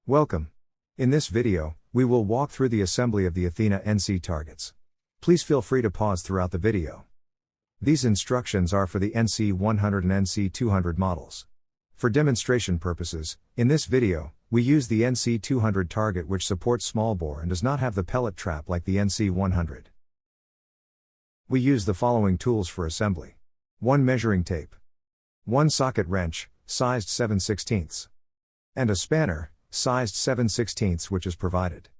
Welcome. In this video, we will walk through the assembly of the Athena NC targets. Please feel free to pause throughout the video. These instructions are for the NC100 and NC200 models. For demonstration purposes, in this video, we use the NC200 target which supports small bore and does not have the pellet trap like the NC100. We use the following tools for assembly. 1 measuring tape. 1 socket wrench, sized 7/16, and a spanner, sized 7/16, which is provided.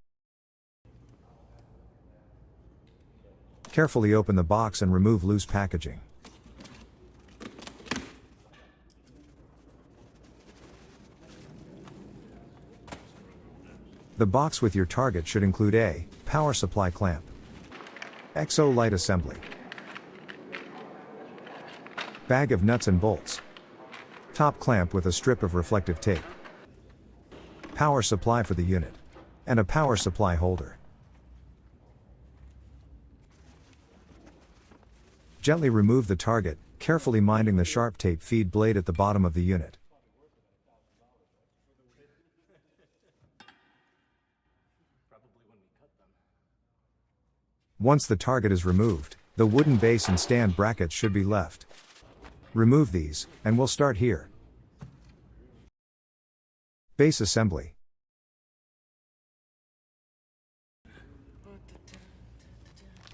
Carefully open the box and remove loose packaging. The box with your target should include a power supply clamp, EXO light assembly, bag of nuts and bolts, top clamp with a strip of reflective tape, power supply for the unit, and a power supply holder. Gently remove the target, carefully minding the sharp tape feed blade at the bottom of the unit. Once the target is removed, the wooden base and stand brackets should be left. Remove these, and we'll start here. Base assembly.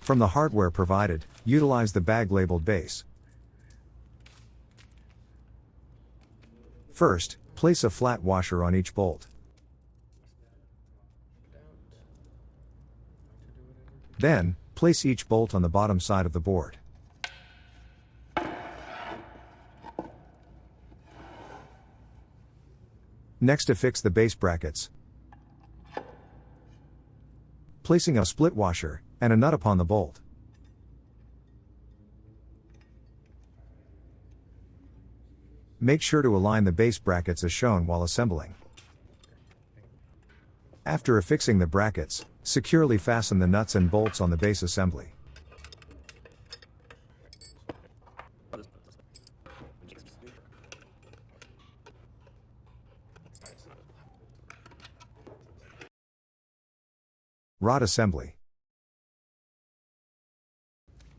From the hardware provided, utilize the bag labeled base. First, place a flat washer on each bolt. Then, place each bolt on the bottom side of the board. Next, affix the base brackets, placing a split washer and a nut upon the bolt. Make sure to align the base brackets as shown while assembling. After affixing the brackets, securely fasten the nuts and bolts on the base assembly. Rod assembly.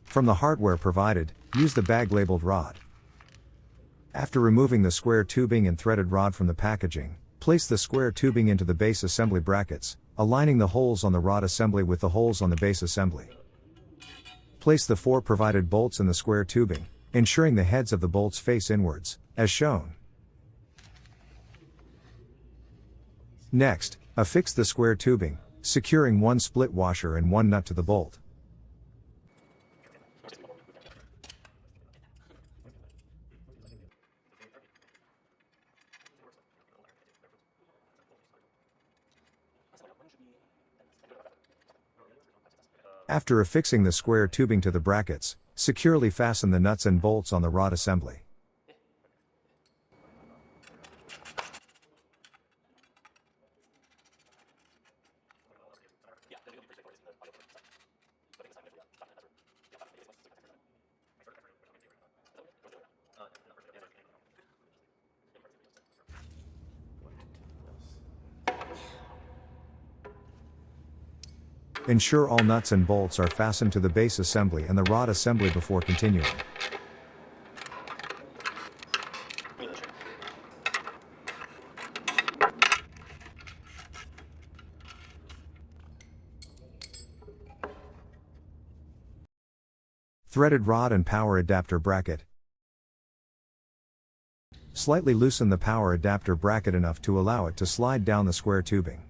From the hardware provided, use the bag labeled rod. After removing the square tubing and threaded rod from the packaging, place the square tubing into the base assembly brackets, aligning the holes on the rod assembly with the holes on the base assembly. Place the 4 provided bolts in the square tubing, ensuring the heads of the bolts face inwards, as shown. Next, affix the square tubing, securing 1 split washer and 1 nut to the bolt. After affixing the square tubing to the brackets, securely fasten the nuts and bolts on the rod assembly. Ensure all nuts and bolts are fastened to the base assembly and the rod assembly before continuing. Threaded rod and power adapter bracket. Slightly loosen the power adapter bracket enough to allow it to slide down the square tubing.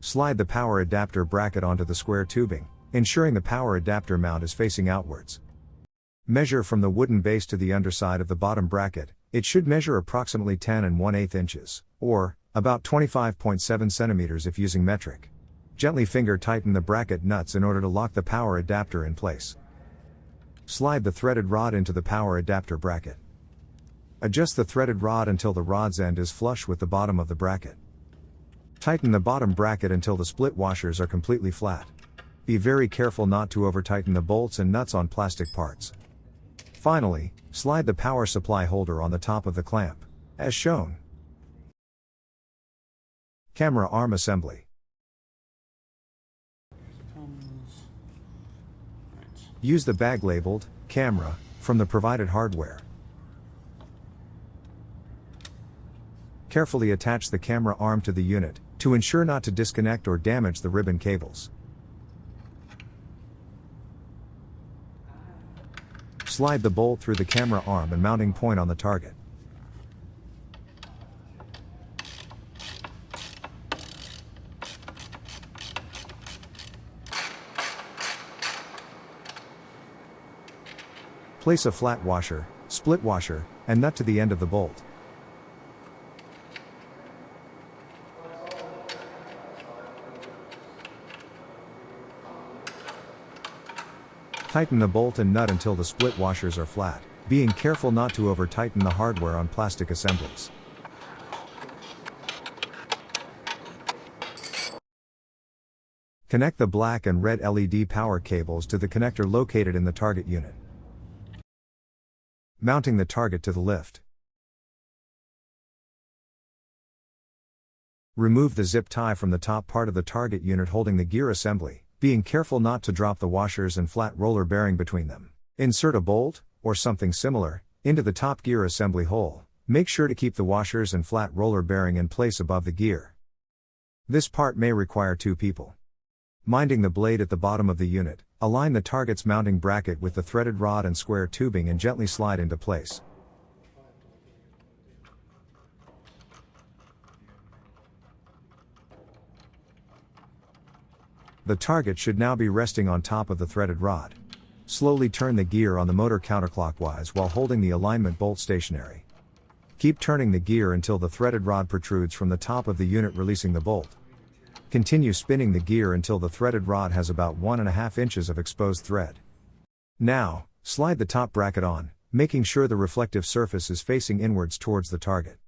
Slide the power adapter bracket onto the square tubing, ensuring the power adapter mount is facing outwards. Measure from the wooden base to the underside of the bottom bracket. It should measure approximately 10 1/8 inches, or about 25.7 centimeters if using metric. Gently finger tighten the bracket nuts in order to lock the power adapter in place. Slide the threaded rod into the power adapter bracket. Adjust the threaded rod until the rod's end is flush with the bottom of the bracket. Tighten the bottom bracket until the split washers are completely flat. Be very careful not to over-tighten the bolts and nuts on plastic parts. Finally, slide the power supply holder on the top of the clamp, as shown. Camera arm assembly. Use the bag labeled camera from the provided hardware. Carefully attach the camera arm to the unit to ensure not to disconnect or damage the ribbon cables. Slide the bolt through the camera arm and mounting point on the target. Place a flat washer, split washer, and nut to the end of the bolt. Tighten the bolt and nut until the split washers are flat, being careful not to over-tighten the hardware on plastic assemblies. Connect the black and red LED power cables to the connector located in the target unit. Mounting the target to the lift. Remove the zip tie from the top part of the target unit holding the gear assembly, being careful not to drop the washers and flat roller bearing between them. Insert a bolt, or something similar, into the top gear assembly hole. Make sure to keep the washers and flat roller bearing in place above the gear. This part may require 2 people. Minding the blade at the bottom of the unit, align the target's mounting bracket with the threaded rod and square tubing and gently slide into place. The target should now be resting on top of the threaded rod. Slowly turn the gear on the motor counterclockwise while holding the alignment bolt stationary. Keep turning the gear until the threaded rod protrudes from the top of the unit, releasing the bolt. Continue spinning the gear until the threaded rod has about 1.5 inches of exposed thread. Now, slide the top bracket on, making sure the reflective surface is facing inwards towards the target.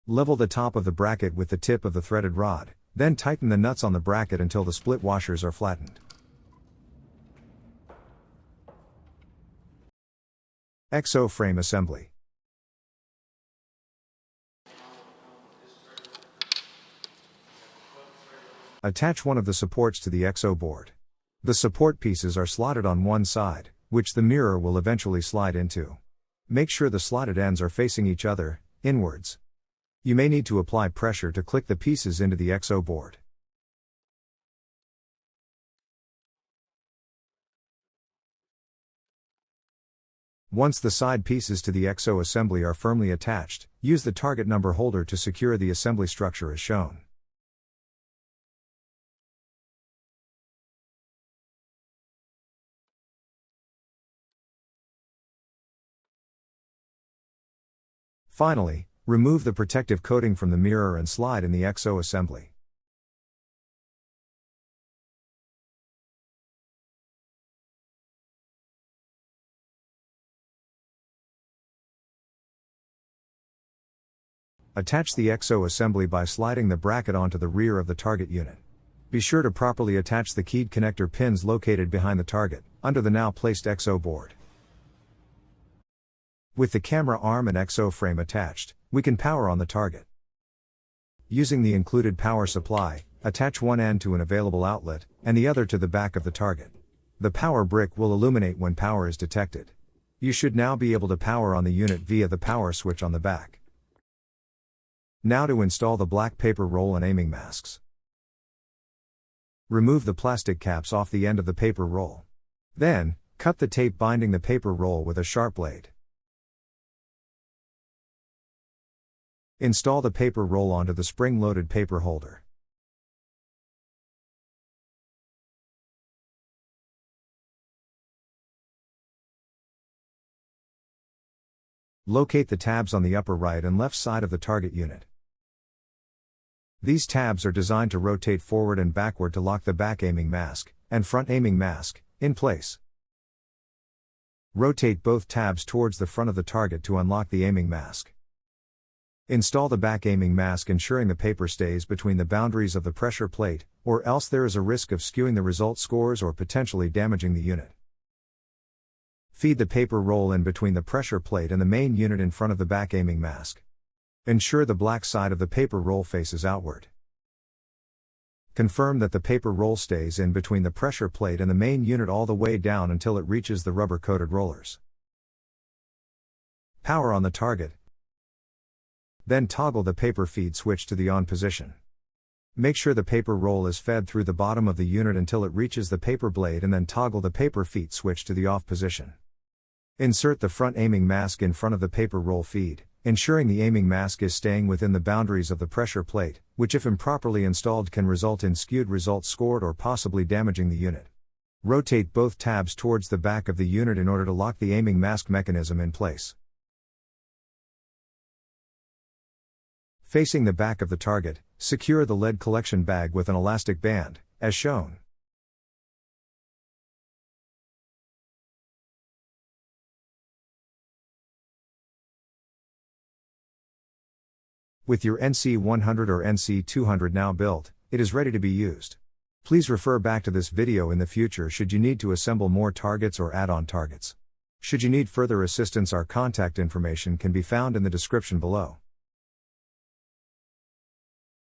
Level the top of the bracket with the tip of the threaded rod, then tighten the nuts on the bracket until the split washers are flattened. EXO Frame Assembly. Attach one of the supports to the EXO board. The support pieces are slotted on one side, which the mirror will eventually slide into. Make sure the slotted ends are facing each other, inwards. You may need to apply pressure to click the pieces into the EXO board. Once the side pieces to the EXO assembly are firmly attached, use the target number holder to secure the assembly structure as shown. Finally, remove the protective coating from the mirror and slide in the EXO assembly. Attach the EXO assembly by sliding the bracket onto the rear of the target unit. Be sure to properly attach the keyed connector pins located behind the target, under the now placed EXO board. With the camera arm and EXO frame attached, we can power on the target. Using the included power supply, attach one end to an available outlet, and the other to the back of the target. The power brick will illuminate when power is detected. You should now be able to power on the unit via the power switch on the back. Now to install the black paper roll and aiming masks. Remove the plastic caps off the end of the paper roll. Then, cut the tape binding the paper roll with a sharp blade. Install the paper roll onto the spring-loaded paper holder. Locate the tabs on the upper right and left side of the target unit. These tabs are designed to rotate forward and backward to lock the back aiming mask and front aiming mask in place. Rotate both tabs towards the front of the target to unlock the aiming mask. Install the back aiming mask, ensuring the paper stays between the boundaries of the pressure plate, or else there is a risk of skewing the result scores or potentially damaging the unit. Feed the paper roll in between the pressure plate and the main unit in front of the back aiming mask. Ensure the black side of the paper roll faces outward. Confirm that the paper roll stays in between the pressure plate and the main unit all the way down until it reaches the rubber-coated rollers. Power on the target. Then toggle the paper feed switch to the on position. Make sure the paper roll is fed through the bottom of the unit until it reaches the paper blade, and then toggle the paper feed switch to the off position. Insert the front aiming mask in front of the paper roll feed, ensuring the aiming mask is staying within the boundaries of the pressure plate, which if improperly installed can result in skewed results scored or possibly damaging the unit. Rotate both tabs towards the back of the unit in order to lock the aiming mask mechanism in place. Facing the back of the target, secure the lead collection bag with an elastic band, as shown. With your NC100 or NC200 now built, it is ready to be used. Please refer back to this video in the future should you need to assemble more targets or add-on targets. Should you need further assistance, our contact information can be found in the description below.